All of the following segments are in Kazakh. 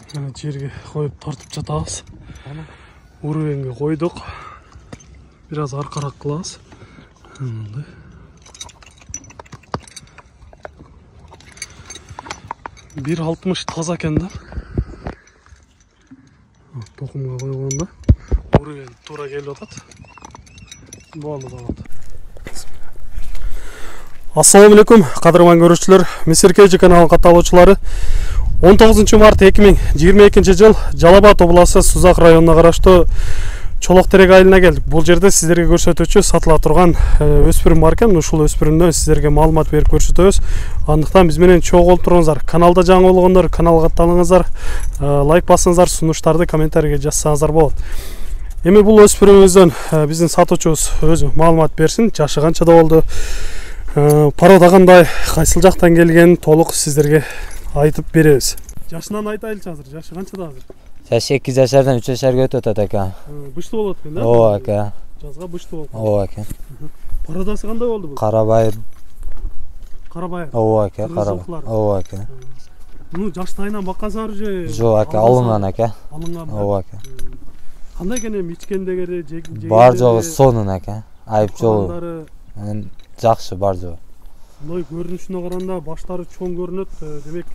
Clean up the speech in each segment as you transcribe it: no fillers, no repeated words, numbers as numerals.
Жерге қойып тартып жатабыз. Уровенге қойдық. Biraz арқарақ қылабыз. 1.60 таза екен да. Тоқымға қойғанда уровень тура келіп жатады. Болды. Ассалаумалейкум, қадырман көрушілер, Месеркежи каналының қаталаушылары. 19 март 2022 жыл Жалал-Абад облысы Сузак районына қарашты Чолоқтерек айылына келдік. Бұл жерде сіздерге көрсетуші сатыла тұрған өспірім бар екен. Ушул өспірімден сіздерге маалымат беріп көрсетеміз. Андықтан бізменен чоң болып тұрыңыздар. Каналда жаңы болғандар каналға аттаныңыздар, лайк басыңыздар, сұныштарды комментарийге жазсаңыздар болады. Эми бұл өспірімімізден біздің сатушыбыз өзі маалымат берсін. Жашы қанчада болды, парада қандай, қайсыл жақтан келген толық сіздерге айтып береміз. Жашынан айтайлычы азыр, жашы қанчада азыр? Жашы 2 жашардан 3 жашарга өтөт ака. Бышты болот экен да? Ооба ака. Жазга бышты болот. Ооба ака. Парадасы кандай болду бул? Карабайыр. Карабайыр. Ооба ака, карабайыр. Ооба ака. Муну жаштайынан баккансыңар же? Жок ака, алынган ака. Алынган. Ооба ака. Кандай экен эми ичкендегери, жегендегери? Бар жогу сонун ака. Айып жогу. Жакшы бар жогу. Мындай көрүнүшүнө караганда баштары чоң көрүнөт, демек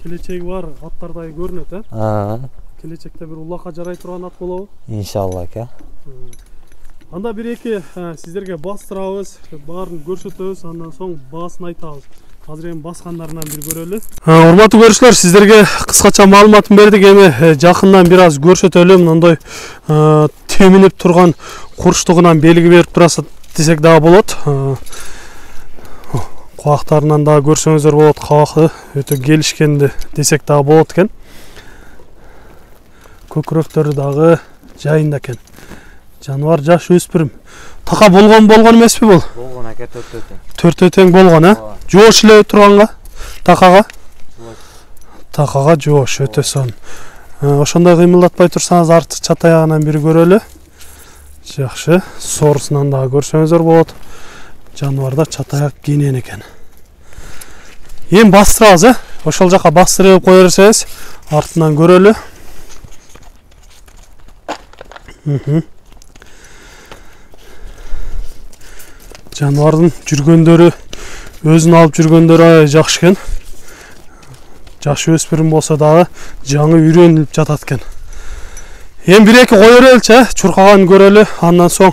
келечеги бар аттардай көрүнөт, Келечекте bir улакка жарай турган ат болобу? Иншалла ака. Анда бир-эки сиздерге бастырабыз, баарын көрсөтөбүз, андан соң баасын айтабыз. Азыр эми баскандарынан бир көрөлү. Урматтуу көрүүчүлөр, сиздерге кыскача маалыматын бердик. Эми жакындан бир аз көрсөтөлү. Мындай теминип турган курчтугунан белги берип турасы десек дагы болот. Кулактарынан дагы көрсөңүздөр болот, кабагы өтө келишкенди десек дагы болот экен. Көкүрөктөрү дагы жайында экен. Жаныбар жаш өспүрүм. Така болгон эмеспи бул? Болгон ака, 4 тең. 4 тең болгон, Жоош эле турганга, такага? Такага жоош, өтө сон. Ошондой кыймылдатпай турсаңыз, арты чат аягынан бир көрөлү. Жакшы, соорусунан дагы көрсөңүздөр болот. Жаныбарда чат аяк кийинен экен. Эми бастырабыз, ошол жака бастырып кое берсеңиз, артынан көрөлү. Жаныбардын жүргөндөрү, өзүн алып жүргөндөрү жакшы экен. Жаш өспүрүм болсо дагы жаңы үйрөнүлүп жатат экен. Эми бир-эки кое береличи, чуркаганын көрөлү, андан соң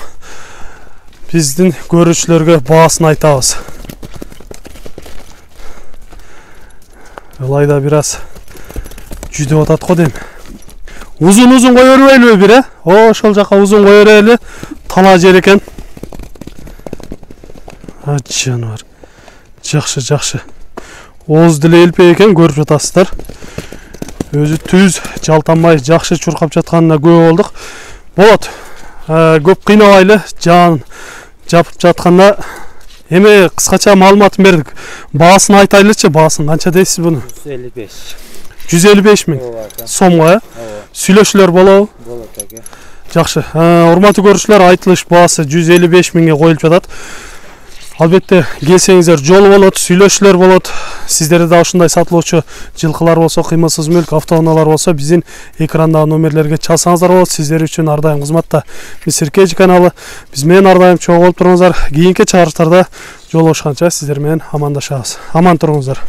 биздин көрүүчүлөргө баасын айтабыз. Ылайда бир аз жүдөп атат го дейм. Uzun koi berбейлиби бир, ошол жака uzun кoi берели, тала жер экен. Жаныбар. Жакшы. Ооз деле элпей экен, көрүп жатасыздар. Өзү түз, жалтанбай, жакшы чуркап жатканына күбө болдук. Болот. Көп кыйнабайлы, жан жапып жатканда эми кыскача маалыматын бердик. Баасын айтайлычы, баасын канча дейсиз буну? 155. 155 миң сомго, Сүйлөшүлөр болобу? Болот ака. Жакшы. Урматтуу көрүүчүлөр, айтылыш баасы 155 миңге коюлуп жатат. Албетте, келсеңиздер жол болот, сүйлөшүлөр болот. Сиздерде да ушундай сатылуучу жылкылар болсо, кыймылсыз мүлк, автоунаалар болсо, биздин экрандагы номерлерге чалсаңыздар болот. Сиздер үчүн ар дайым кызматта Месеркежи каналы. Биз менен ар дайым чогуу болуп туруңуздар. Кийинки чыгарыштарда жолугушканча сиздер менен амандашабыз. Аман туруңуздар.